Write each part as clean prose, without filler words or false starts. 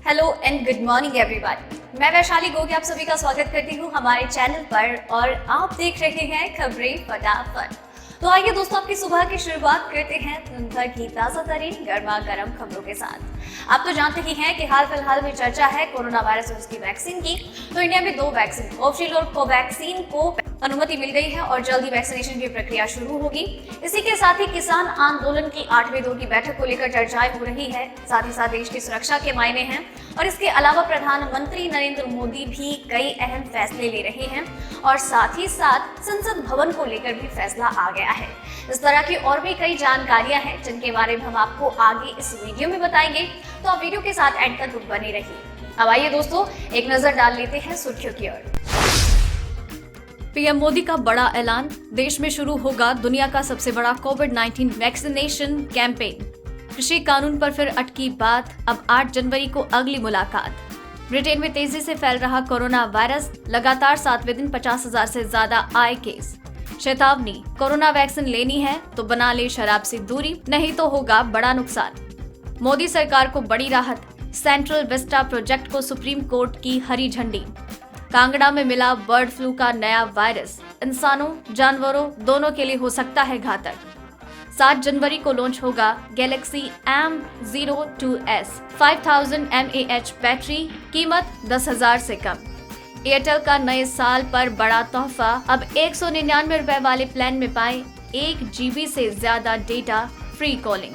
Hello and good morning everyone. मैं वैशाली गोगी आप सभी का स्वागत करती हूँ हमारे चैनल पर और आप देख रहे हैं खबरें फटाफट। तो आइए दोस्तों, आपकी सुबह की शुरुआत करते हैं दिन भर की ताजा तरीन गर्मा गर्म खबरों के साथ। आप तो जानते ही हैं कि हाल फिलहाल में चर्चा है कोरोना वायरस और उसकी वैक्सीन की। तो इंडिया में 2 वैक्सीन कोविशील्ड और कोवैक्सीन को अनुमति मिल गई है और जल्दी वैक्सीनेशन की प्रक्रिया शुरू होगी। इसी के साथ ही किसान आंदोलन की 8वें दौर की बैठक को लेकर चर्चाएं हो रही है। साथ ही साथ देश की सुरक्षा के मायने हैं और इसके अलावा प्रधानमंत्री नरेंद्र मोदी भी कई अहम फैसले ले रहे हैं और साथ ही साथ संसद भवन को लेकर भी फैसला आ गया है। इस तरह की और भी कई जानकारियां हैं जिनके बारे में हम आपको आगे इस वीडियो में बताएंगे, तो आप वीडियो के साथ एंड तक बने रहिए। अब आइए दोस्तों, एक नजर डाल लेते हैं सुर्खियों की ओर। पीएम मोदी का बड़ा ऐलान, देश में शुरू होगा दुनिया का सबसे बड़ा कोविड-19 वैक्सीनेशन कैंपेन। कृषि कानून पर फिर अटकी बात, अब 8 जनवरी को अगली मुलाकात। ब्रिटेन में तेजी से फैल रहा कोरोना वायरस, लगातार 7वें दिन 50,000 से ज्यादा आए केस। चेतावनी, कोरोना वैक्सीन लेनी है तो बना ले शराब से दूरी, नहीं तो होगा बड़ा नुकसान। मोदी सरकार को बड़ी राहत, सेंट्रल विस्टा प्रोजेक्ट को सुप्रीम कोर्ट की हरी झंडी। कांगड़ा में मिला बर्ड फ्लू का नया वायरस, इंसानों जानवरों दोनों के लिए हो सकता है घातक। 7 जनवरी को लॉन्च होगा गैलेक्सी M02s 5000 mAh बैटरी, कीमत 10,000 से कम। एयरटेल का नए साल पर बड़ा तोहफा, अब 199 रुपए वाले प्लान में पाएं 1 GB से ज्यादा डेटा, फ्री कॉलिंग।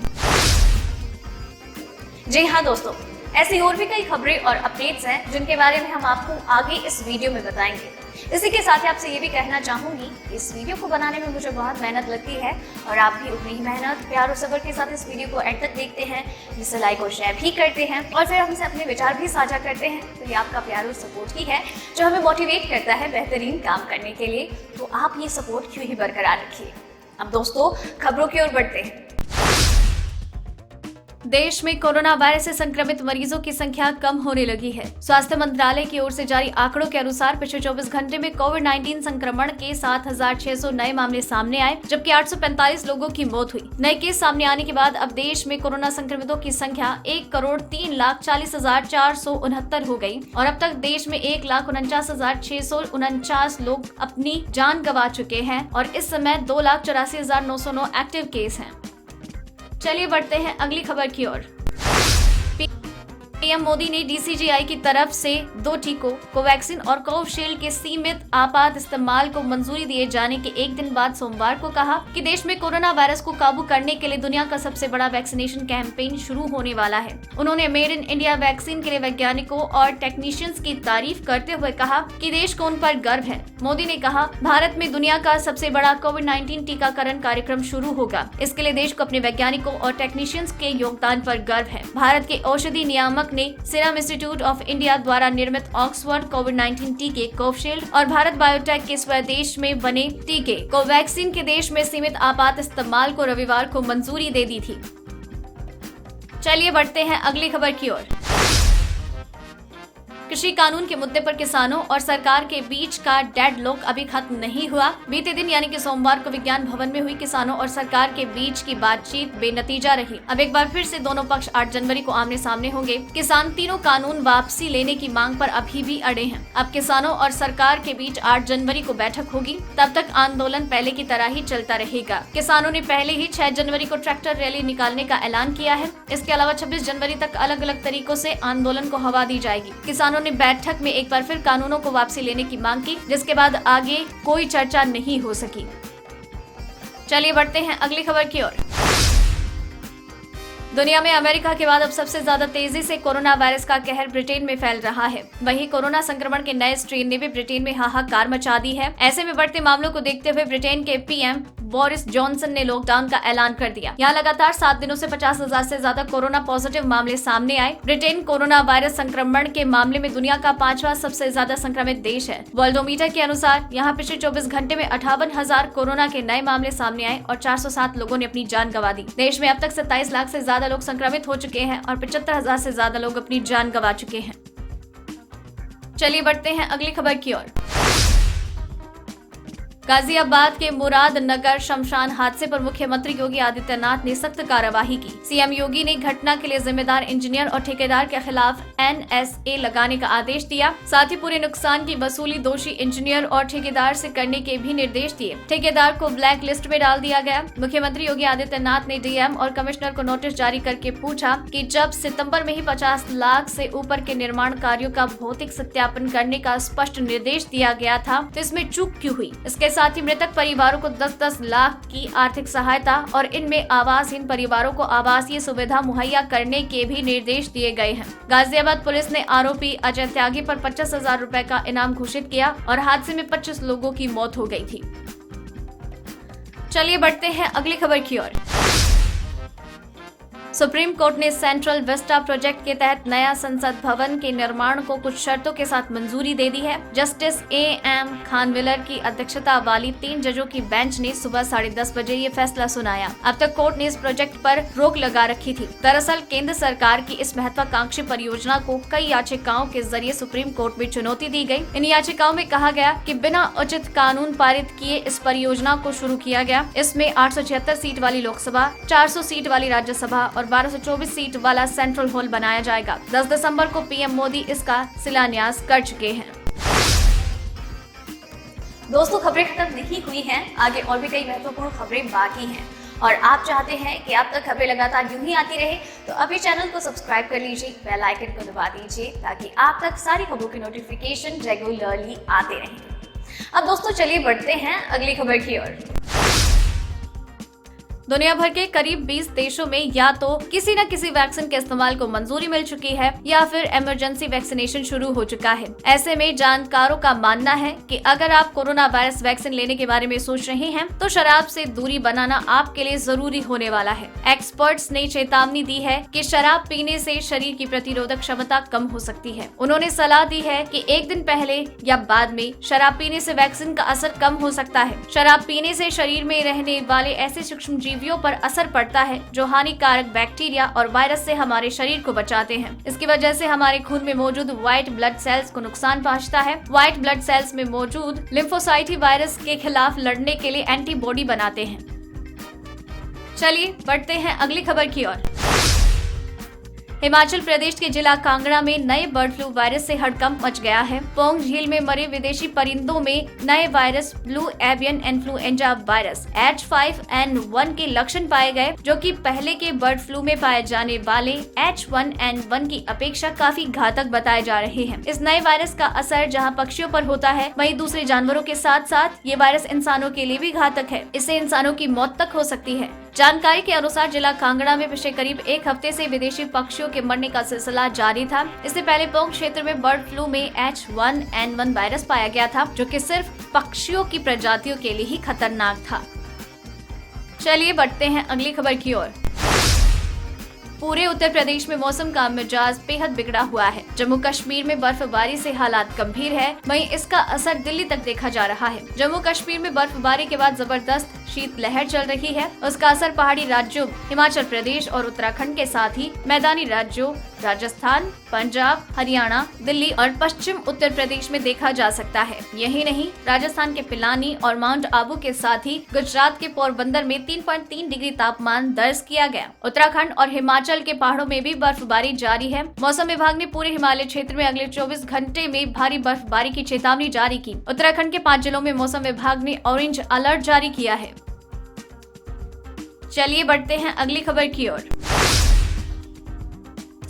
जी हाँ दोस्तों, ऐसी और भी कई खबरें और अपडेट्स हैं जिनके बारे में हम आपको आगे इस वीडियो में बताएंगे। इसी के साथ ही आपसे ये भी कहना चाहूंगी कि इस वीडियो को बनाने में मुझे बहुत मेहनत लगती है और आप भी उतनी ही मेहनत, प्यार और सब्र के साथ इस वीडियो को एंड तक देखते हैं, जिसे लाइक और शेयर भी करते हैं और फिर हमसे अपने विचार भी साझा करते हैं। तो ये आपका प्यार और सपोर्ट ही है जो हमें मोटिवेट करता है बेहतरीन काम करने के लिए। तो आप ये सपोर्ट क्यों ही बरकरार रखिए। अब दोस्तों, खबरों की ओर बढ़ते हैं। देश में कोरोना वायरस से संक्रमित मरीजों की संख्या कम होने लगी है। स्वास्थ्य मंत्रालय की ओर से जारी आंकड़ों के अनुसार पिछले 24 घंटे में कोविड-19 संक्रमण के 7,600 नए मामले सामने आए, जबकि 845 लोगों की मौत हुई। नए केस सामने आने के बाद अब देश में कोरोना संक्रमितों की संख्या 1,03,40,469 हो गई और अब तक देश में 1,49,649 लोग अपनी जान गंवा चुके हैं और इस समय 2,84,909 एक्टिव केस हैं। चलिए बढ़ते हैं अगली खबर की ओर। पीएम मोदी ने डीसीजीआई की तरफ से 2 टीकों कोवैक्सीन और कोविशील्ड के सीमित आपात इस्तेमाल को मंजूरी दिए जाने के एक दिन बाद सोमवार को कहा कि देश में कोरोना वायरस को काबू करने के लिए दुनिया का सबसे बड़ा वैक्सीनेशन कैंपेन शुरू होने वाला है। उन्होंने मेड इन इंडिया वैक्सीन के लिए वैज्ञानिकों और टेक्नीशियंस की तारीफ करते हुए कहा कि देश को उन पर गर्व है। मोदी ने कहा, भारत में दुनिया का सबसे बड़ा कोविड-19 टीकाकरण कार्यक्रम शुरू होगा। इसके लिए देश को अपने वैज्ञानिकों और टेक्नीशियंस के योगदान पर गर्व है। भारत के औषधि नियामक ने सीरम इंस्टीट्यूट ऑफ इंडिया द्वारा निर्मित ऑक्सफोर्ड कोविड-19 टीके कोविशील्ड और भारत बायोटेक के स्वदेश में बने टीके कोवैक्सीन के देश में सीमित आपात इस्तेमाल को रविवार को मंजूरी दे दी थी। चलिए बढ़ते हैं अगली खबर की ओर। कृषि कानून के मुद्दे पर किसानों और सरकार के बीच का डेडलॉक अभी खत्म नहीं हुआ। बीते दिन यानी कि सोमवार को विज्ञान भवन में हुई किसानों और सरकार के बीच की बातचीत बेनतीजा रही। अब एक बार फिर से दोनों पक्ष 8 जनवरी को आमने सामने होंगे। किसान तीनों कानून वापसी लेने की मांग पर अभी भी अड़े हैं। अब किसानों और सरकार के बीच 8 जनवरी को बैठक होगी। तब तक आंदोलन पहले की तरह ही चलता रहेगा। किसानों ने पहले ही 6 जनवरी को ट्रैक्टर रैली निकालने का ऐलान किया है। इसके अलावा 26 जनवरी तक अलग अलग तरीकों से आंदोलन को हवा दी जाएगी। किसानों ने बैठक में एक बार फिर कानूनों को वापसी लेने की मांग की, जिसके बाद आगे कोई चर्चा नहीं हो सकी। चलिए बढ़ते हैं अगली खबर की ओर। दुनिया में अमेरिका के बाद अब सबसे ज्यादा तेजी से कोरोना वायरस का कहर ब्रिटेन में फैल रहा है। वहीं कोरोना संक्रमण के नए स्ट्रेन ने भी ब्रिटेन में हाहाकार मचा दी है। ऐसे में बढ़ते मामलों को देखते हुए ब्रिटेन के पीएम बोरिस जॉनसन ने लॉकडाउन का ऐलान कर दिया। यहाँ लगातार 7 दिनों से 50,000 से ज्यादा कोरोना पॉजिटिव मामले सामने आए। ब्रिटेन कोरोना वायरस संक्रमण के मामले में दुनिया का 5वां सबसे ज्यादा संक्रमित देश है। वर्ल्डोमीटर के अनुसार यहाँ पिछले 24 घंटे में 58,000 कोरोना के नए मामले सामने आए और 407 लोगों ने अपनी जान गंवा दी। देश में अब तक 27 लाख से ज्यादा लोग संक्रमित हो चुके हैं और 75,000 से ज्यादा लोग अपनी जान गंवा चुके हैं। चलिए बढ़ते हैं अगली खबर की ओर। गाजियाबाद के मुरादनगर शमशान हादसे पर मुख्यमंत्री योगी आदित्यनाथ ने सख्त कार्यवाही की। सीएम योगी ने घटना के लिए जिम्मेदार इंजीनियर और ठेकेदार के खिलाफ NSA लगाने का आदेश दिया। साथ ही पूरे नुकसान की वसूली दोषी इंजीनियर और ठेकेदार से करने के भी निर्देश दिए। ठेकेदार को ब्लैक लिस्ट में डाल दिया गया। मुख्यमंत्री योगी आदित्यनाथ ने डीएम और कमिश्नर को नोटिस जारी करके पूछा कि जब सितंबर में ही 50 लाख से ऊपर के निर्माण कार्यों का भौतिक सत्यापन करने का स्पष्ट निर्देश दिया गया था, तो इसमें चूक क्यों हुई। इसके साथ ही मृतक परिवारों को 10-10 लाख की आर्थिक सहायता और इनमें आवासहीन परिवारों को आवासीय सुविधा मुहैया करने के भी निर्देश दिए गए हैं। गाजियाबाद पुलिस ने आरोपी अजय त्यागी पर 50,000 रुपए का इनाम घोषित किया और हादसे में 25 लोगों की मौत हो गई थी। चलिए बढ़ते हैं अगली खबर की ओर। सुप्रीम कोर्ट ने सेंट्रल विस्टा प्रोजेक्ट के तहत नया संसद भवन के निर्माण को कुछ शर्तों के साथ मंजूरी दे दी है। जस्टिस AM खानविलर की अध्यक्षता वाली 3 जजों की बेंच ने सुबह 10:30 बजे ये फैसला सुनाया। अब तक कोर्ट ने इस प्रोजेक्ट पर रोक लगा रखी थी। दरअसल केंद्र सरकार की इस महत्वाकांक्षी परियोजना को कई याचिकाओं के जरिए सुप्रीम कोर्ट में चुनौती दी गई। इन याचिकाओं में कहा गया कि बिना उचित कानून पारित किए इस परियोजना को शुरू किया गया। इसमें 876 सीट वाली लोकसभा, 400 सीट वाली राज्यसभा और 1224 सीट वाला सेंट्रल हॉल बनाया जाएगा। 10 दिसंबर को पीएम मोदी इसका शिलान्यास कर चुके हैं। दोस्तों, खबरें खत्म नहीं हुई हैं, आगे और भी कई महत्वपूर्ण खबरें बाकी हैं और आप चाहते हैं कि आप तक खबरें लगातार यूं ही आती रहे तो अभी चैनल को सब्सक्राइब कर लीजिए, बेल आइकन को दबा दीजिए ताकि आप तक सारी खबरों की नोटिफिकेशन रेगुलरली आते रहें। अब दोस्तों चलिए बढ़ते हैं अगली खबर की ओर। दुनिया भर के करीब 20 देशों में या तो किसी न किसी वैक्सीन के इस्तेमाल को मंजूरी मिल चुकी है या फिर इमरजेंसी वैक्सीनेशन शुरू हो चुका है। ऐसे में जानकारों का मानना है कि अगर आप कोरोना वायरस वैक्सीन लेने के बारे में सोच रहे हैं तो शराब से दूरी बनाना आपके लिए जरूरी होने वाला है। एक्सपर्ट्स ने चेतावनी दी है कि शराब पीने से शरीर की प्रतिरोधक क्षमता कम हो सकती है। उन्होंने सलाह दी है कि एक दिन पहले या बाद में शराब पीने से वैक्सीन का असर कम हो सकता है। शराब पीने से शरीर में रहने वाले ऐसे सूक्ष्म जीवियों पर असर पड़ता है जो हानिकारक बैक्टीरिया और वायरस से हमारे शरीर को बचाते हैं। इसकी वजह से हमारे खून में मौजूद व्हाइट ब्लड सेल्स को नुकसान पहुंचता है। व्हाइट ब्लड सेल्स में मौजूद लिम्फोसाइट ही वायरस के खिलाफ लड़ने के लिए एंटीबॉडी बनाते हैं। चलिए बढ़ते हैं अगली खबर की ओर। हिमाचल प्रदेश के जिला कांगड़ा में नए बर्ड फ्लू वायरस से हड़कंप मच गया है। पोंग झील में मरे विदेशी परिंदों में नए virus blue avian influenza virus H5N1 के लक्षण पाए गए, जो कि पहले के बर्ड फ्लू में पाए जाने वाले H1N1 की अपेक्षा काफी घातक बताए जा रहे हैं। इस नए वायरस का असर जहां पक्षियों पर होता है, वहीं दूसरे जानवरों के साथ साथ ये वायरस इंसानों के लिए भी घातक है। इससे इंसानों की मौत तक हो सकती है। जानकारी के अनुसार जिला कांगड़ा में पिछले करीब 1 हफ्ते से विदेशी पक्षियों के मरने का सिलसिला जारी था। इससे पहले पोंग क्षेत्र में बर्ड फ्लू में H1N1 वायरस पाया गया था, जो कि सिर्फ पक्षियों की प्रजातियों के लिए ही खतरनाक था। चलिए बढ़ते हैं अगली खबर की ओर। पूरे उत्तर प्रदेश में मौसम का मिजाज बेहद बिगड़ा हुआ है। जम्मू कश्मीर में बर्फबारी से हालात गंभीर है, वहीं इसका असर दिल्ली तक देखा जा रहा है। जम्मू कश्मीर में बर्फबारी के बाद जबरदस्त शीतलहर चल रही है। उसका असर पहाड़ी राज्यों हिमाचल प्रदेश और उत्तराखंड के साथ ही मैदानी राज्यों राजस्थान, पंजाब, हरियाणा, दिल्ली और पश्चिम उत्तर प्रदेश में देखा जा सकता है। यही नहीं, राजस्थान के पिलानी और माउंट आबू के साथ ही गुजरात के पोरबंदर में 3.3 डिग्री तापमान दर्ज किया गया। उत्तराखंड और हिमाचल के पहाड़ों में भी बर्फबारी जारी है। मौसम विभाग ने पूरे हिमालय क्षेत्र में अगले 24 घंटे में भारी बर्फबारी की चेतावनी जारी की। उत्तराखंड के 5 जिलों में मौसम विभाग ने ऑरेंज अलर्ट जारी किया है। चलिए बढ़ते हैं अगली खबर की ओर।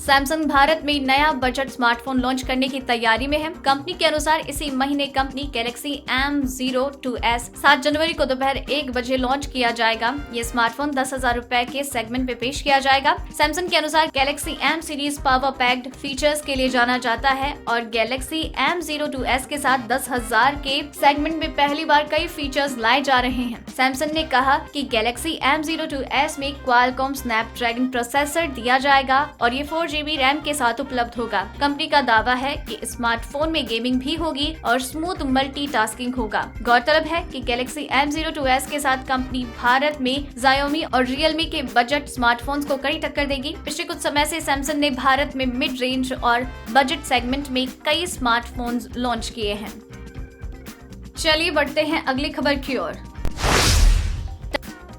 सैमसंग भारत में नया बजट स्मार्टफोन लॉन्च करने की तैयारी में है। कंपनी के अनुसार इसी महीने कंपनी गैलेक्सी M02s 7 जनवरी को दोपहर 1 बजे लॉन्च किया जाएगा। ये स्मार्टफोन 10,000 रुपए के सेगमेंट में पेश किया जाएगा। सैमसंग के अनुसार Galaxy M series power packed features के लिए जाना जाता है और गैलेक्सी M02s के साथ 10,000 के सेगमेंट में पहली बार कई फीचर्स लाए जा रहे हैं। सैमसंग ने कहा कि गैलेक्सी M02s में क्वालकॉम स्नैपड्रैगन प्रोसेसर दिया जाएगा और ये 4GB रैम के साथ उपलब्ध होगा। कंपनी का दावा है कि स्मार्टफोन में गेमिंग भी होगी और स्मूथ मल्टीटास्किंग होगा। गौरतलब है कि गैलेक्सी M02s के साथ कंपनी भारत में Xiaomi और Realme के बजट स्मार्टफोन्स को कड़ी टक्कर देगी। पिछले कुछ समय से सैमसंग ने भारत में मिड रेंज और बजट सेगमेंट में कई स्मार्टफोन्स लॉन्च किए हैं। चलिए बढ़ते हैं अगली खबर की ओर।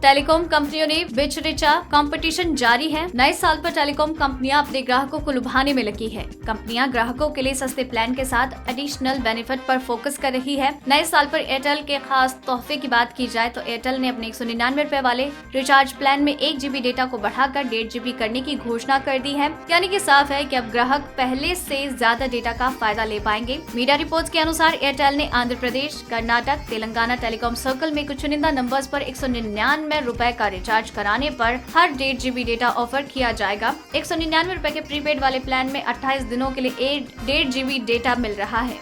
टेलीकॉम कंपनियों ने बिच रिचा कंपटीशन जारी है। नए साल पर टेलीकॉम कंपनियां अपने ग्राहकों को लुभाने में लगी है। कंपनियां ग्राहकों के लिए सस्ते प्लान के साथ एडिशनल बेनिफिट पर फोकस कर रही है। नए साल पर एयरटेल के खास तोहफे की बात की जाए तो एयरटेल ने अपने 199 रुपए वाले रिचार्ज प्लान में 1 GB डेटा को बढ़ाकर 1.5 GB करने की घोषणा कर दी है। यानी कि साफ है कि अब ग्राहक पहले से ज्यादा डेटा का फायदा ले पाएंगे। मीडिया रिपोर्ट्स के अनुसार एयरटेल ने आंध्र प्रदेश, कर्नाटक, तेलंगाना टेलीकॉम सर्कल में कुछ चुनिंदा नंबर्स पर 199 रुपए का रिचार्ज कराने पर हर 1.5 GB डेटा ऑफर किया जाएगा। 199 रुपए के प्रीपेड वाले प्लान में 28 दिनों के लिए 1.5 GB डेटा मिल रहा है।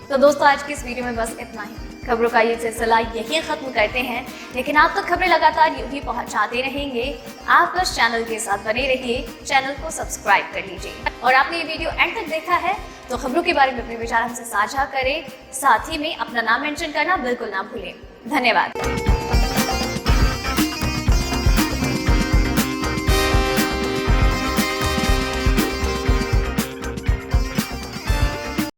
तो दोस्तों आज की इस वीडियो में बस इतना ही। खबरों का ये सिलसिला यही खत्म करते हैं, लेकिन आप तक खबरें लगातार यूं ही पहुंचाते रहेंगे। आप बस चैनल के साथ बने रहिए, चैनल को सब्सक्राइब कर लीजिए। और आपने ये वीडियो एंड तक देखा है तो खबरों के बारे में अपने विचार हमसे साझा करें। साथ ही में अपना नाम मेंशन करना बिल्कुल ना भूलें। धन्यवाद।